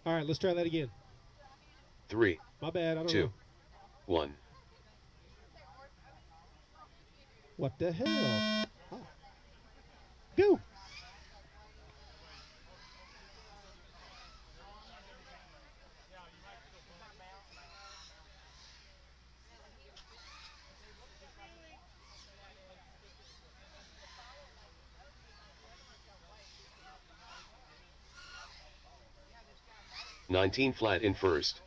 All right, let's try that again. 3, My bad, I don't 2, know. 1. What the hell? Oh. Go! Nineteen flat in first.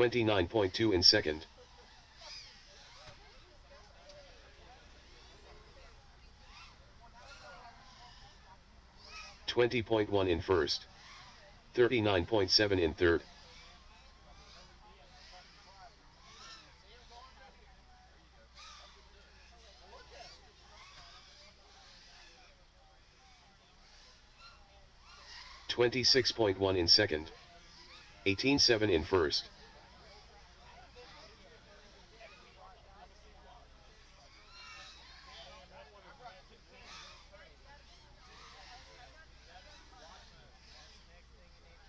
29.2 in second. 20.1 in first. 39.7 in third. 26.1 in second. 18.7 in first.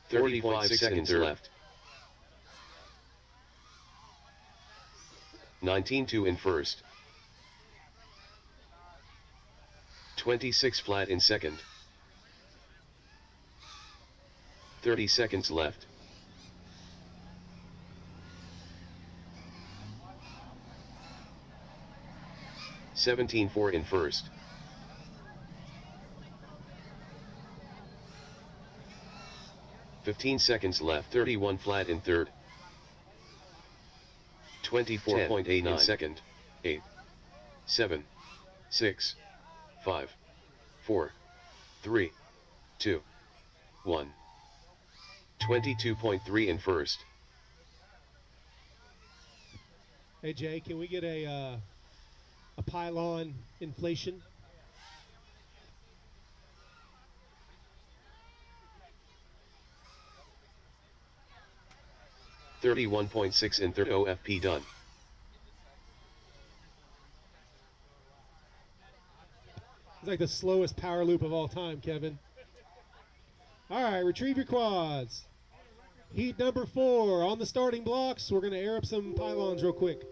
35 seconds left. 19.2 in first. 26 flat in second. 30 seconds left. 17.4 in first. 15 seconds left. 31 flat in third. 24.8 in second. 8, 7, 6, 5, 4, 3, 2, 1. 22.3 in first. Hey Jay, can we get a pylon inflation? $31.6 in third. OFP done. It's like the slowest power loop of all time, Kevin. All right, retrieve your quads. Heat number 4 on the starting blocks. We're going to air up some pylons real quick.